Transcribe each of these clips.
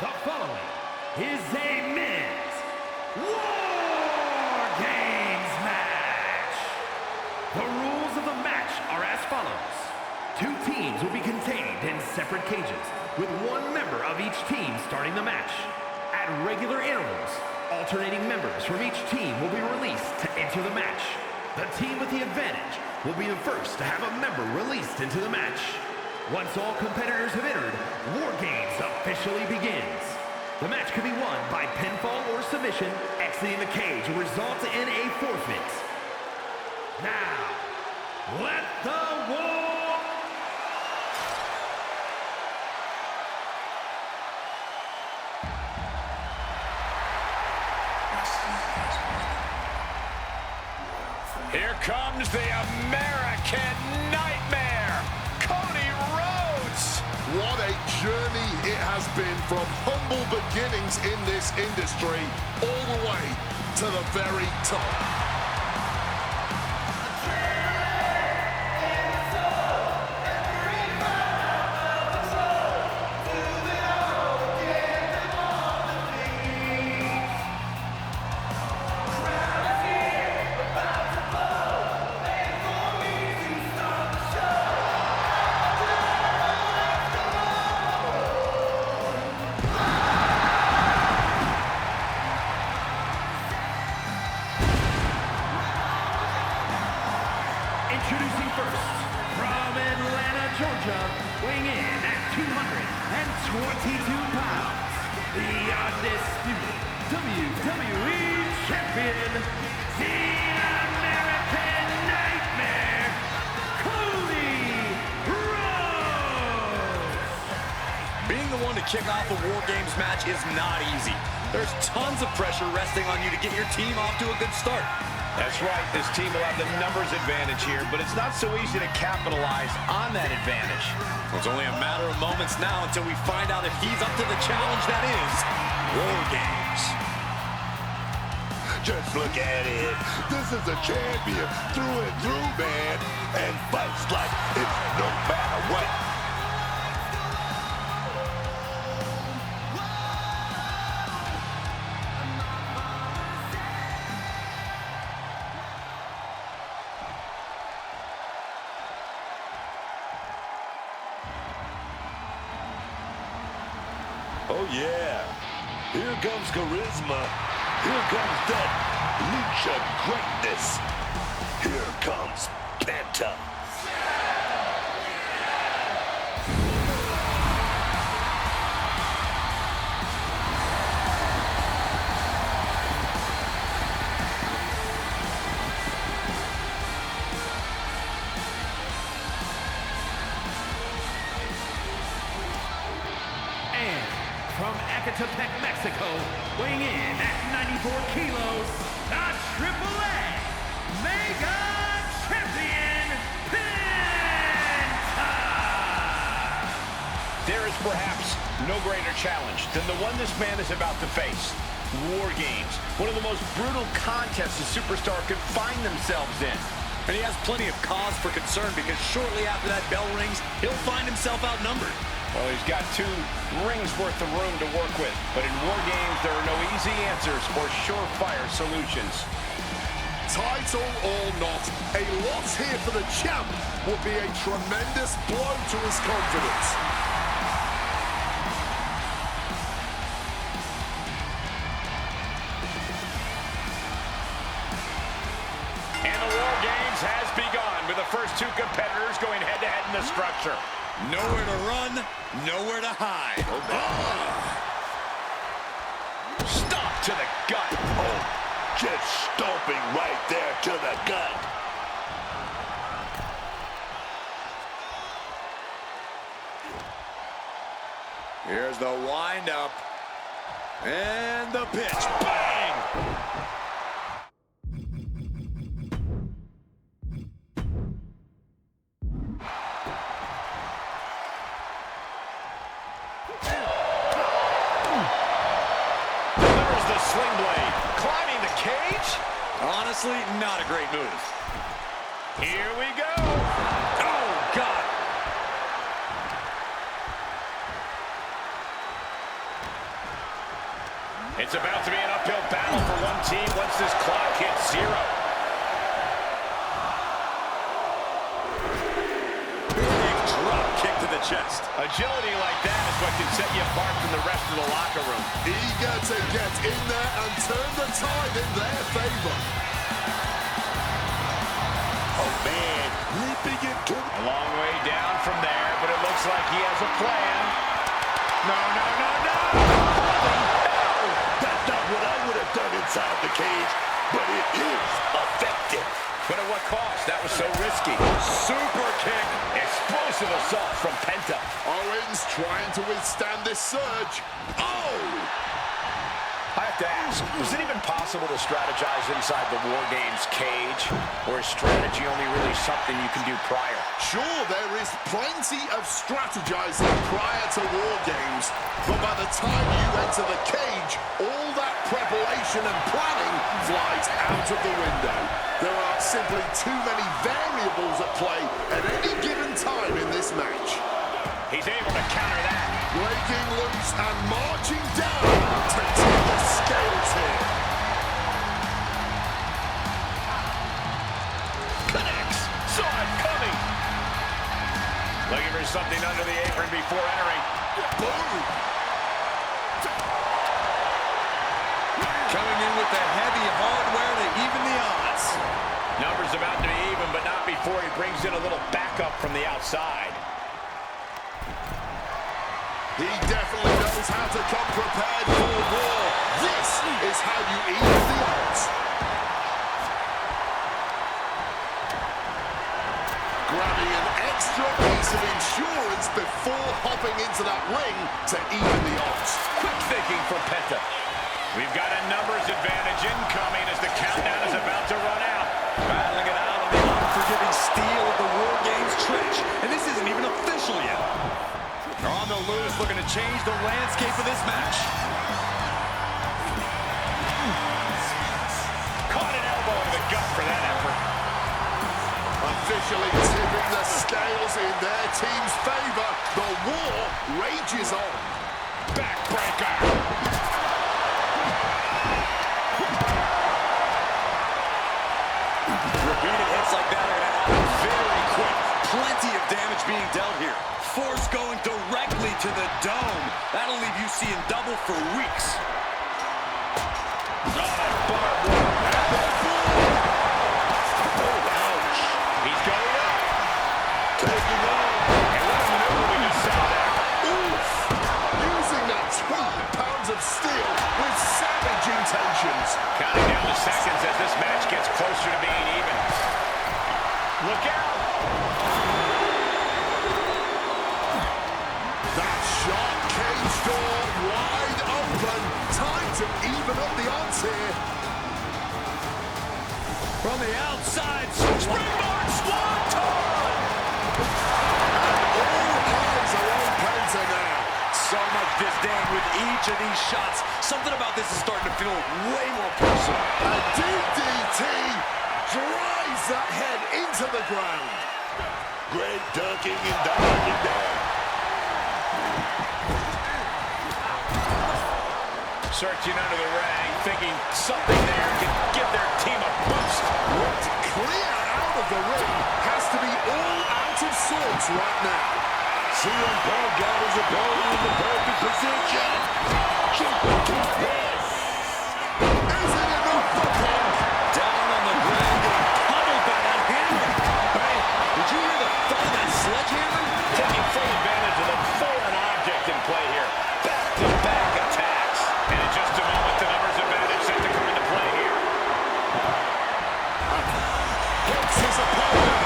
The following is a men's War Games match. The rules of the match are as follows. Two teams will be contained in separate cages, with one member of each team starting the match. At regular intervals, alternating members from each team will be released to enter the match. The team with the advantage will be the first to have a member released into the match. Once all competitors have entered, War Games officially begins. The match can be won by pinfall or submission. Exiting the cage will result in a forfeit. Now, let the war... Here comes the American Nightmare, Cody Rhodes. What a journey it has been from humble beginnings in this industry all the way to the very top. Introducing first, from Atlanta, Georgia, weighing in at 222 pounds, the undisputed WWE Champion, the American Nightmare, Cody Rhodes! Being the one to kick off a War Games match is not easy. There's tons of pressure resting on you to get your team off to a good start. That's right, this team will have the numbers advantage here, but it's not so easy to capitalize on that advantage. Well, it's only a matter of moments now until we find out if he's up to the challenge that is War Games. Just look at it. This is a champion through and through, man, and fights like it's no matter what. Oh, yeah. Here comes charisma. Here comes that lucha greatness. Here comes Penta. From Ecatepec, Mexico, weighing in at 94 kilos, the AAA Mega Champion, Penta! There is perhaps no greater challenge than the one this man is about to face. War Games, one of the most brutal contests a superstar could find themselves in. And he has plenty of cause for concern because shortly after that bell rings, he'll find himself outnumbered. Well, he's got 2 rings worth of room to work with, but in War Games, there are no easy answers or surefire solutions. Title or not, a loss here for the champ would be a tremendous blow to his confidence. And the War Games has begun with the first 2 competitors going head-to-head in the structure. Nowhere to run, nowhere to hide. Stop to the gut. Oh, just stomping right there to the gut. Here's the wind-up. And the pitch. Bang! Sling blade, climbing the cage. Honestly, not a great move. Here we go. Oh, God. It's about to be an uphill battle for one team once this clock hits 0. Big drop kick to the chest. Agility like that is what can set you apart from the rest of the locker room. Eager to get in there and turn the tide in their favor. Oh, man. Leaping into A long way down from there, but it looks like he has a plan. No, no, no, no! That's not what I would have done inside the cage, but it is effective. But at what cost? That was so risky. Super kick. Explosive assault from Penta. Owens trying to withstand this surge. Oh! I have to ask, is it even possible to strategize inside the War Games cage? Or is strategy only really something you can do prior? Sure, there is plenty of strategizing prior to War Games, but by the time you enter the cage, all that preparation and planning flies out of the window. There are simply too many variables at play at any given time in this match. He's able to counter that. Breaking loose and marching down to tip the scales here. Connects. Saw it coming. Looking for something under the apron before entering. Boom! Coming in with the heavy hardware to even the odds. Numbers about to be even, but not before he brings in a little backup from the outside. He definitely knows how to come prepared for war. This is how you even the odds. Grabbing an extra piece of insurance before hopping into that ring to even the odds. Quick thinking from Penta. We've got a numbers advantage incoming as the countdown is about to run out. Battling it out on the unforgiving steel of the War Games trench. And this isn't even official yet. They're on the loose, looking to change the landscape of this match. Caught an elbow to the gut for that effort. Officially tipping the scales in their team's favor. The war rages on. Backbreaker. Repeated hits like that are going to happen very quick. Plenty of damage being dealt here. Force going directly to the dome. That'll leave you seeing double for weeks. Oh, barbed wire. Oh, ouch. He's going up. Taking on. And what a maneuver we just saw there. Oof! Using that 12 pounds of steel with savage intentions. Counting down the seconds as this match gets closer to being even. Look out. That sharp cage door wide open. Time to even up the odds here. From the outside, springboard swanton! And all eyes are on Penta now. So much disdain with each of these shots. Something about this is starting to feel way more personal. A DDT drives that head into the ground. Great ducking and diving there. Searching under the ring, thinking something there can give their team a boost. What's clear out of the ring has to be all out of sorts right now. CM Punk got his opponent in the perfect position. Yes. Is it enough for Punk? Down on the ground, getting pummeled by that hammer. Hey, did you hear the thud of that sledgehammer? Taking full advantage of the foreign object in play here. Back-to-back attacks. And in just a moment, the numbers advantage set to come into play here. Hits his opponent.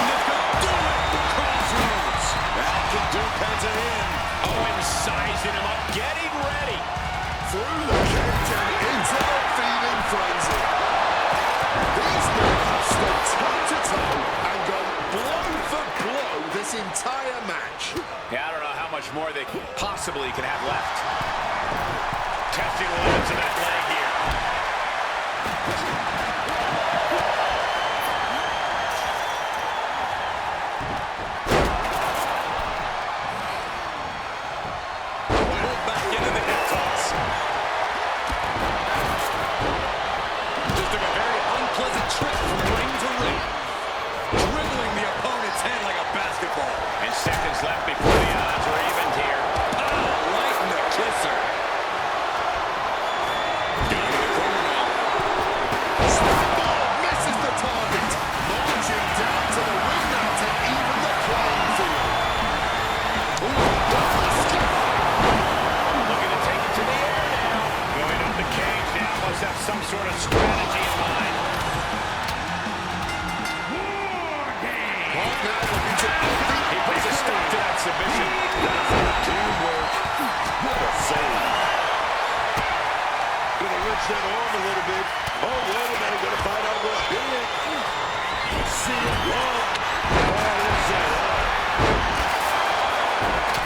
Look at the crossroads. That can do Penta in. Owens sizing him up, getting ready. Through the cage and into the feeding frenzy. These men have stood toe-to-toe and gone blow for blow this entire match. Yeah, I don't know how much more they possibly can have left. Testing the limits of that leg here. Pulled back into the hip toss. took a very unpleasant trip from ring to ring, dribbling the opponent's head like a basketball. And seconds left before the odds are evened here. Oh, right in the kisser. Down to the corner now. Springboard misses the target. Launching down to the ring now to even the playing field. Looking to take it to the air now. Going up the cage now. Must have some sort of strategy in mind. War game. Punk now looking to defeat. He puts a stop to that submission. Teamwork. What a save. Gonna reach that arm a little bit. Oh, wait a minute. Gonna find out what did it. See it wrong.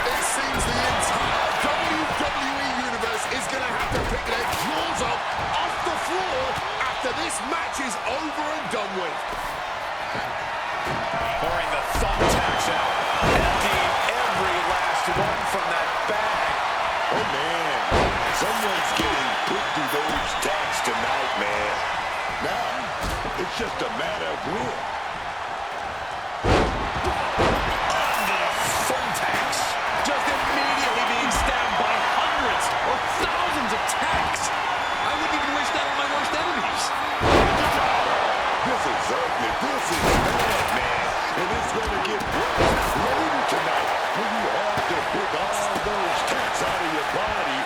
It seems the entire WWE Universe is gonna have to pick their claws up off the floor after this match is over and done with. Pouring the thumbtacks out. Emptying every last one from that bag. Oh, man. Someone's getting put through those tacks tonight, man. Now, it's just a matter of when. Under the thumbtacks. Just immediately being stabbed by hundreds or thousands of tacks. I wouldn't even wish that on my worst enemies. This is ugly. This is bad, man. And it's going to get worse later tonight when you have to pick all those tacks out of your body.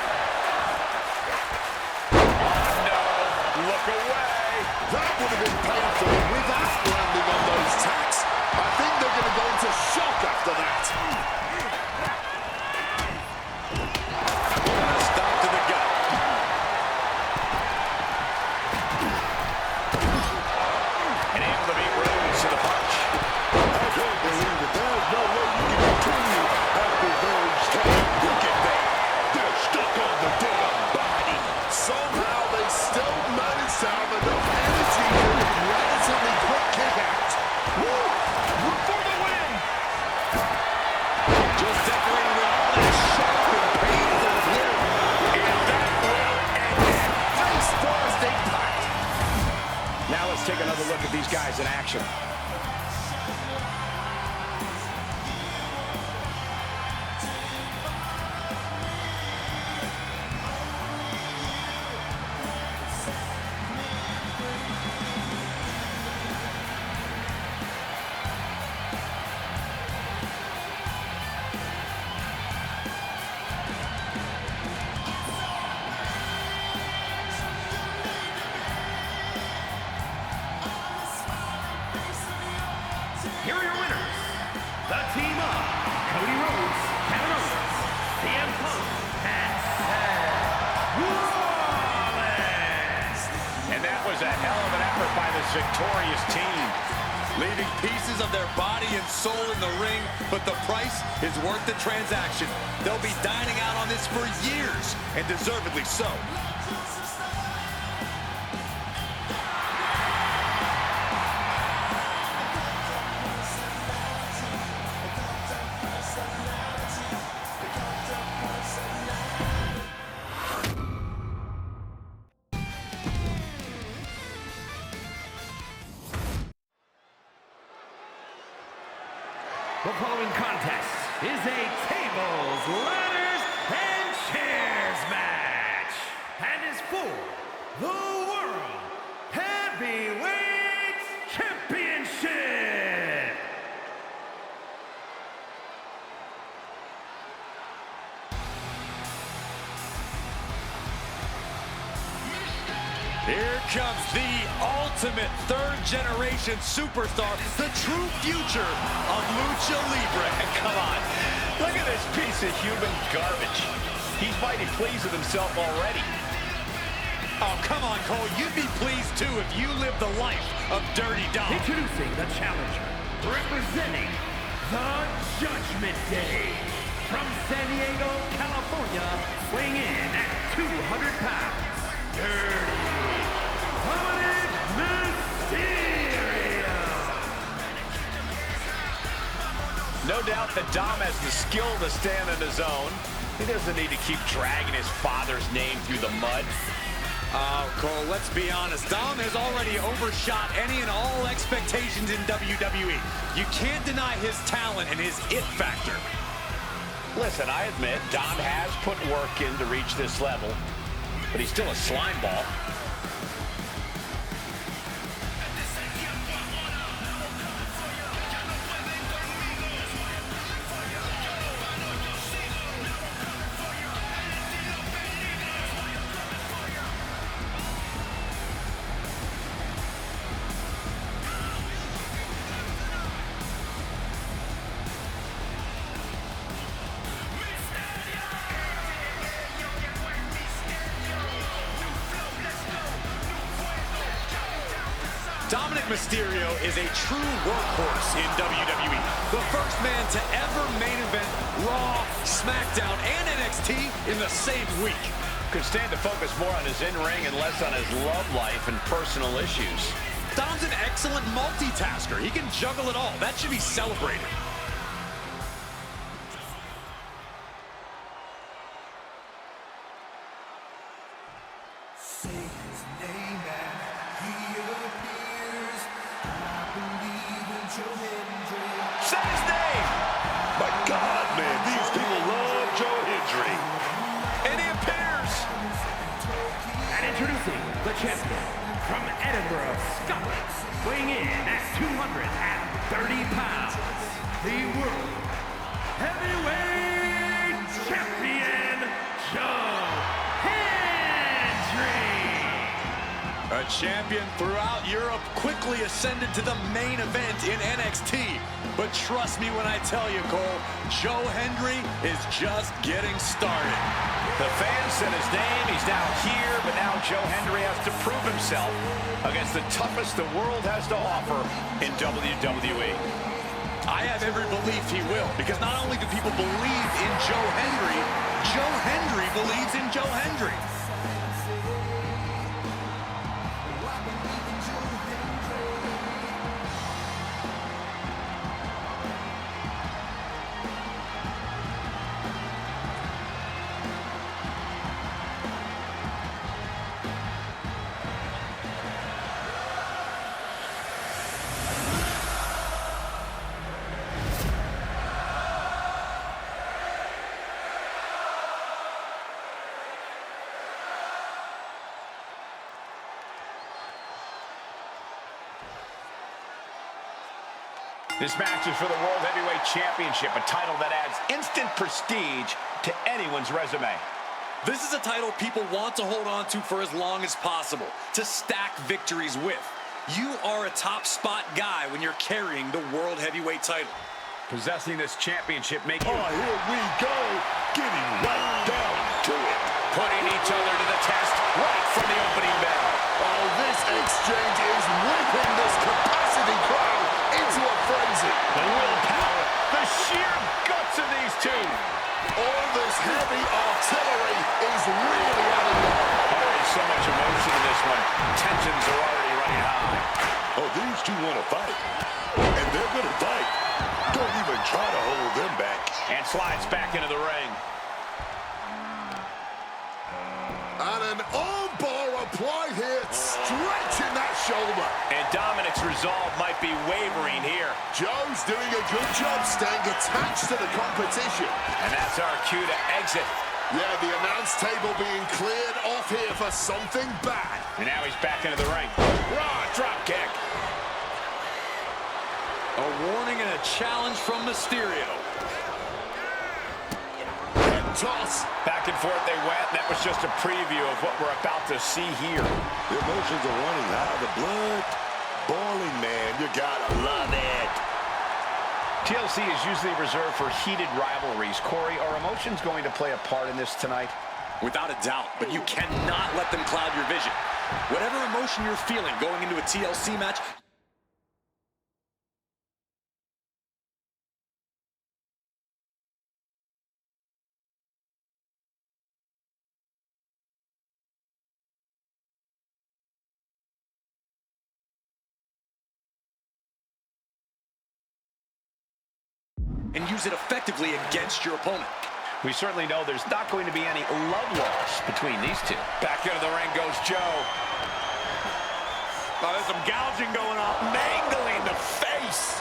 Look away. That would have been painful without landing on those tacks. I think they're going to go into shock after that. Stop to the gut. And able to beat Rhodes to the punch. I don't believe it. There's no way you can continue after those tacks. Look at that. They're stuck on the damn body. Somehow they still manage to have enough energy for a relatively quick kick out. Woo! For the win. Just decorating with all that sharp and painful work. And that will end it. Face first impact. Now let's take another look at these guys in action. Here are your winners. The team of Cody Rhodes, Kevin Owens, CM Punk, and Seth Rollins. And that was a hell of an effort by this victorious team. Leaving pieces of their body and soul in the ring, but the price is worth the transaction. They'll be dining out on this for years, and deservedly so. The following contest is a tables, ladders, and chairs match, and is for the World Heavyweight Championship. Here comes the ultimate third-generation superstar, the true future of Lucha Libre. Come on. Look at this piece of human garbage. He's mighty pleased with himself already. Oh, come on, Cole. You'd be pleased, too, if you lived the life of Dirty Dom. Introducing the challenger, representing the Judgment Day, from San Diego, California, weighing in at 200 pounds, Dirty Mysterio. No doubt that Dom has the skill to stand on his own. He doesn't need to keep dragging his father's name through the mud. Cole, let's be honest. Dom has already overshot any and all expectations in WWE. You can't deny his talent and his it factor. Listen, I admit, Dom has put work in to reach this level, but he's still a slime ball. Dominic Mysterio is a true workhorse in WWE. The first man to ever main event Raw, SmackDown, and NXT in the same week. Could stand to focus more on his in-ring and less on his love life and personal issues. Dom's an excellent multitasker. He can juggle it all. That should be celebrated. Say his name! My God, man, these people love Joe Hendry. And he appears! And introducing the champion from Edinburgh, Scotland, weighing in at 230 pounds, the World Heavyweight Champion, Joe Hendry! A champion throughout Europe quickly ascended to the main event in NXT. But trust me when I tell you, Cole, Joe Hendry is just getting started. The fans said his name, he's now here, but now Joe Hendry has to prove himself against the toughest the world has to offer in WWE. I have every belief he will, because not only do people believe in Joe Hendry believes in Joe Hendry. This match is for the World Heavyweight Championship, a title that adds instant prestige to anyone's resume. This is a title people want to hold on to for as long as possible, to stack victories with. You are a top spot guy when you're carrying the World Heavyweight title. Possessing this championship make you... Oh, here we go. Getting right down to it. putting each other to the test right from the opening bell. Oh, this exchange is whipping this capacity crowd into a frenzy. The willpower, the sheer guts of these two. All this heavy artillery is really adding up. Already so much emotion in this one. Tensions are already running high. Oh, these two want to fight. And they're going to fight. Don't even try to hold them back. And slides back into the ring. And an armbar applied here, stretching that shoulder. And Dominic's resolve might be wavering here. Joe's doing a good job staying attached to the competition. And that's our cue to exit. Yeah, the announce table being cleared off here for something bad. And now he's back into the ring. Raw drop kick. A warning and a challenge from Mysterio. Toss. Back and forth they went. That was just a preview of what we're about to see here. The emotions are running high. The blood boiling, man. You gotta love it. TLC is usually reserved for heated rivalries. Corey, are emotions going to play a part in this tonight? Without a doubt, but you cannot let them cloud your vision. Whatever emotion you're feeling going into a TLC match, and use it effectively against your opponent. We certainly know there's not going to be any love lost between these two. Back into the ring goes Joe. Oh, there's some gouging going on. Mangling the face.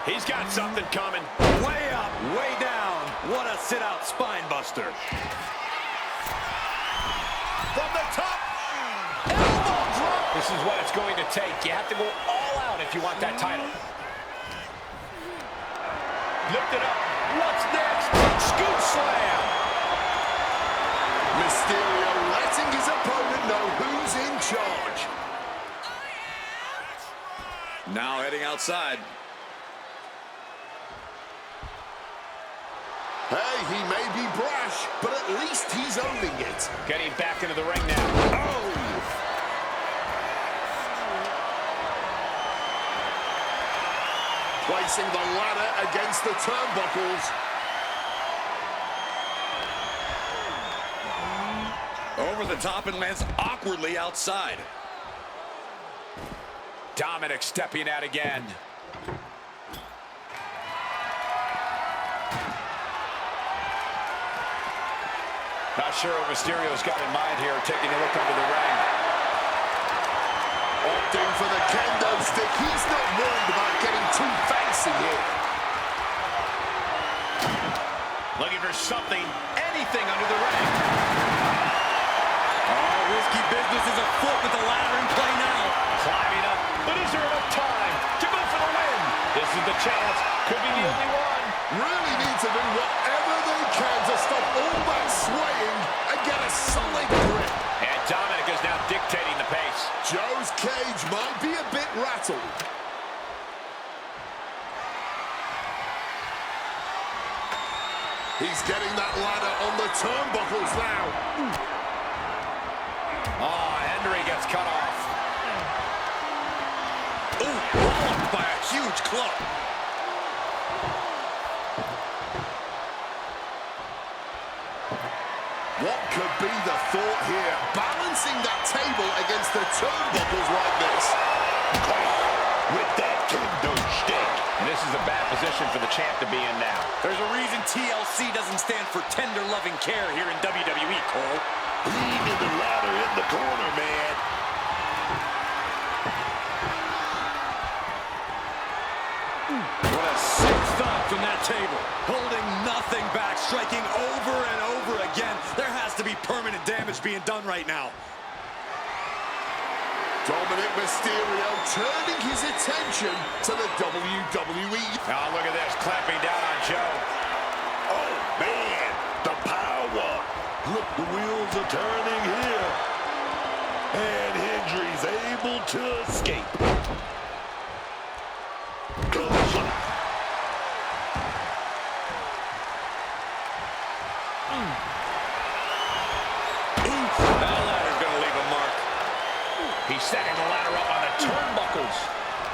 He's got something coming. Way up, way down. What a sit-out spine buster. From the top. Elbow drop. This is what it's going to take. You have to go all out if you want that title. Lift it up. What's next? Scoop slam. Mysterio letting his opponent know who's in charge. Now heading outside. Hey, he may be brash, but at least he's owning it. Getting back into the ring now. Oh! Placing the ladder against the turnbuckles. Over the top and lands awkwardly outside. Dominic stepping out again. Not sure what Mysterio's got in mind here, taking a look under the ring. Opting for the kendo stick. He's not worried about getting too fancy here. Looking for something, anything under the ring. Oh, risky business is afoot with the ladder in play now. Climbing up, but is there enough time to go for the win? This is the chance. Could be the only one. Really need to do whatever they can to stop all that swaying and get a solid grip. And Dominic is now dictating the pace. Joe's cage might be a bit rattled. He's getting that ladder on the turnbuckles now. Oh, Henry gets cut off. Ooh, walloped by a huge club. What could be the thought here? Balancing that table against the turnbuckles like this. With that kendo stick. And this is a bad position for the champ to be in now. There's a reason TLC doesn't stand for tender loving care here in WWE, Cole. Leaving the ladder in the corner, man. What a sick thud from that table. Holding nothing back, striking over and over again. There has to be permanent damage being done right now. Dominic Mysterio turning his attention to the WWE. Oh, look at this, clamping down on Joe. Oh, man, the power. Look, the wheels are turning here. And Hendry's able to escape. That ladder's going to leave a mark. He's setting the ladder up on the turnbuckles.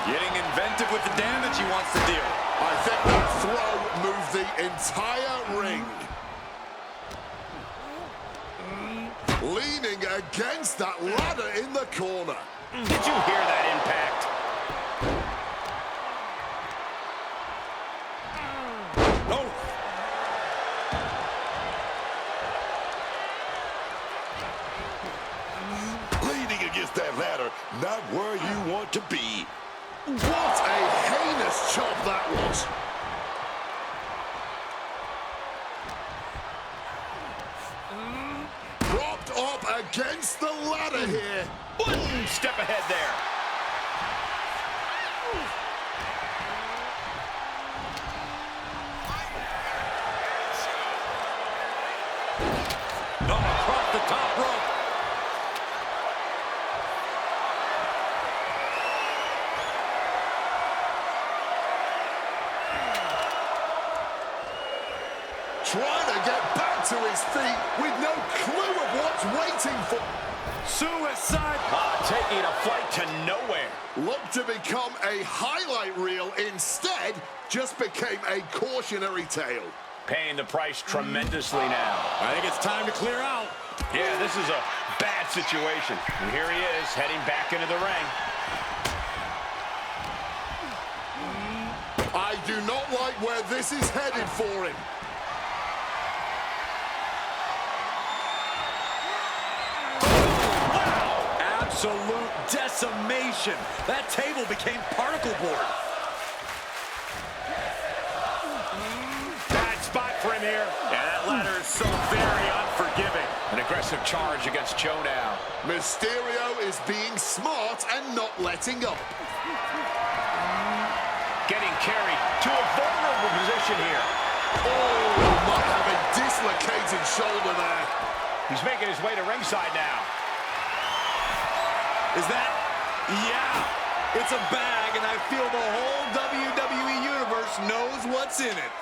Getting inventive with the damage he wants to deal. I think that throw moved the entire ring. Leaning against that ladder in the corner. Did you hear that impact? Oh! Leaning against that ladder, not where you want to be. What a heinous chop that was. Propped up against the ladder here. One step ahead there. Oh, across the top rope. Trying to get back to his feet with no clue of what's waiting for. Suicide. Taking a flight to nowhere. Looked to become a highlight reel. Instead, just became a cautionary tale. Paying the price tremendously now. I think it's time to clear out. Yeah, this is a bad situation. And here he is, heading back into the ring. I do not like where this is headed for him. Absolute decimation. That table became particle board. Bad spot for him here. And that ladder is so very unforgiving. An aggressive charge against Joe now. Mysterio is being smart and not letting up. Getting carried to a vulnerable position here. Oh, might have a dislocated shoulder there. He's making his way to ringside now. Is that? Yeah. It's a bag, and I feel the whole WWE Universe knows what's in it.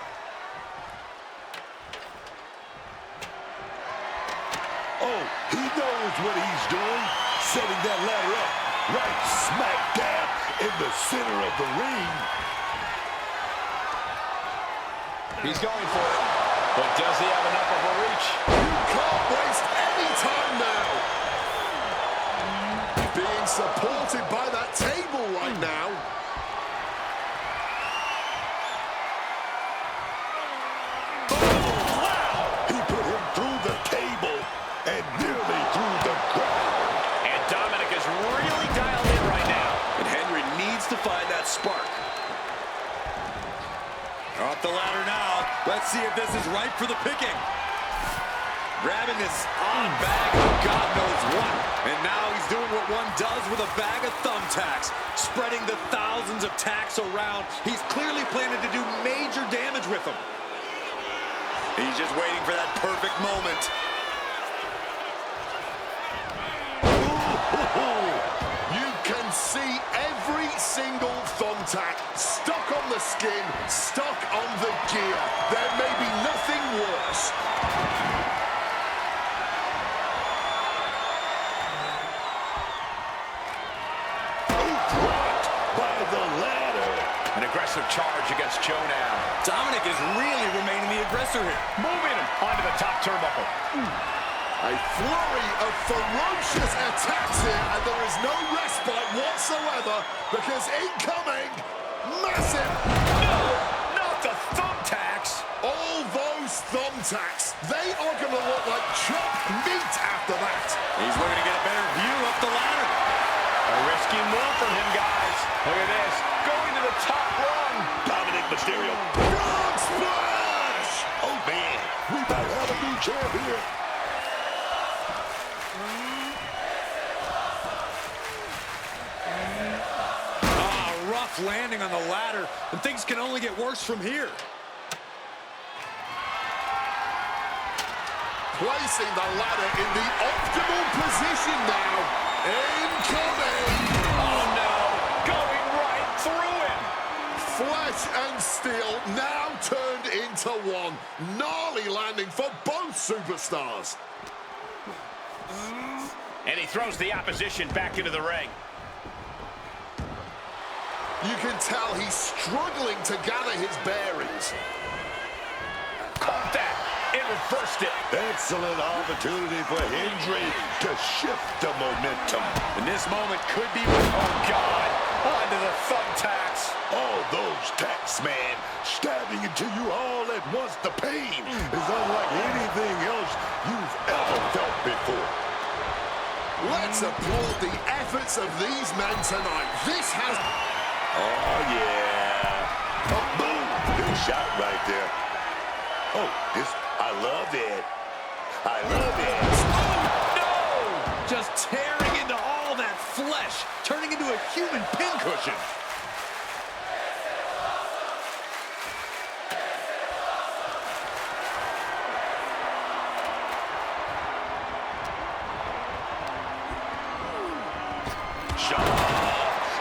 Oh, he knows what he's doing. Setting that ladder up right smack dab in the center of the ring. He's going for it. But does he have enough of a reach? You can't waste any time now. Being supported by that table right now. Oh, wow! He put him through the table and nearly through the ground. And Dominic is really dialed in right now. And Henry needs to find that spark. Off the ladder now. Let's see if this is right for the picking. Grabbing this odd bag of God knows what. And now he's doing what one does with a bag of thumbtacks. Spreading the thousands of tacks around. He's clearly planning to do major damage with them. He's just waiting for that perfect moment. You can see every single thumbtack stuck on the skin, stuck on the gear. There may be nothing worse. Blocked by the ladder. An aggressive charge against Joe now. Dominic is really remaining the aggressor here. Moving him onto the top turnbuckle. A flurry of ferocious attacks here, and there is no respite whatsoever because incoming, massive. No, not the thumbtacks. All those thumbtacks, they are going to look like chopped meat after that. He's looking to get a better view up the ladder. A risky move from him, guys. Look at this. Going to the top rung. Dominic Mysterio. Frog splash! Oh, man. We might have a new champ here. Rough landing on the ladder, and things can only get worse from here. Placing the ladder in the optimal position now. Incoming! Oh, no. Going right through him. Flesh and steel now turned into one. Gnarly landing for both superstars. And he throws the opposition back into the ring. You can tell he's struggling to gather his bearings. Caught that. It reversed it. Excellent opportunity for Hendry to shift the momentum. And this moment could be... Oh, God. Onto the thumbtacks. All those tacks, man, stabbing into you all at once. The pain is unlike anything else you've ever felt before. Let's applaud the efforts of these men tonight. This has... Oh, yeah. Oh, boom. Big shot right there. Oh, this, I love it. I love it. Oh, no! Just tearing into all that flesh, turning into a human pincushion.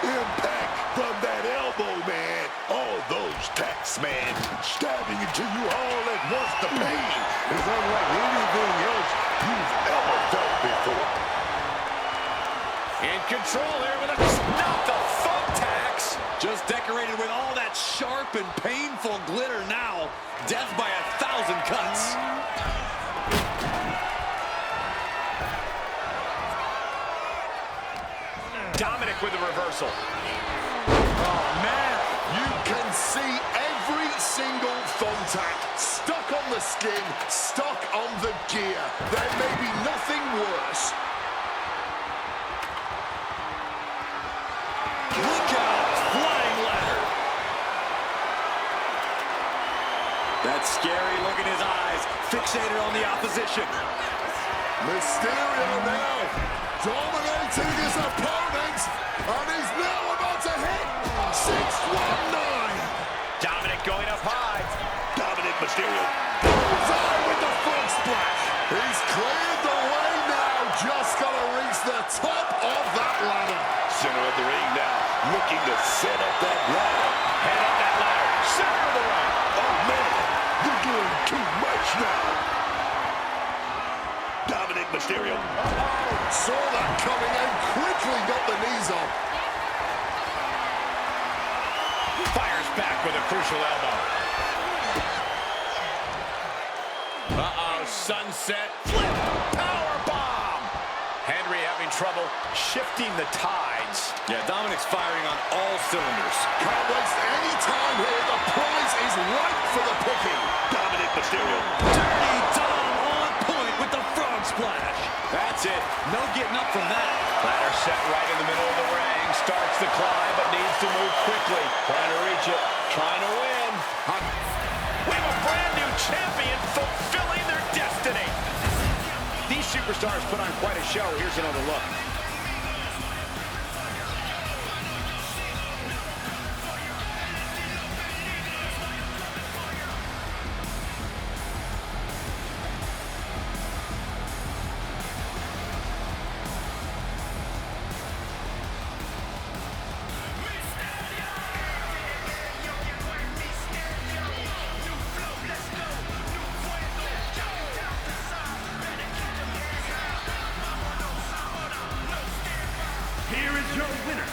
Impact from that elbow, man. All those tacks, man, stabbing into you all at once. The pain is unlike anything else you've ever felt before. In control here with a... Not the thumbtacks. Just decorated with all that sharp and painful glitter now. Death by 1,000 cuts. Dominic with the reversal. Oh, man. You can see every single thumbtack stuck on the skin, stuck on the gear. There may be nothing worse. that scary look in his eyes, fixated on the opposition. Mysterio now dominating his opponent, and he's now about to hit 619. Dominic going up high. Dominic Mysterio. Bullseye with the frog splash. He's cleared the way now, just got to reach the top of that ladder. Center of the ring now, looking to set up that ladder. Head up that ladder. Center of the ring. Oh, man, you're doing too much now. Dominic Mysterio. Saw that coming and quickly got the knees on. Fires back with a crucial elbow. Uh-oh, sunset flip. Power bomb. Henry having trouble shifting the tides. Yeah, Dominic's firing on all cylinders. Can't waste any time here. The prize is ripe for the picking. Dominic Mysterio. Dirty Dom on point with the frog splash. That's it. No getting up from that. Ladder set right in the middle of the ring. Starts the climb, but needs to move quickly. Trying to reach it. Trying to win. We have a brand new champion fulfilling their destiny. These superstars put on quite a show. Here's another look. Here is your winner,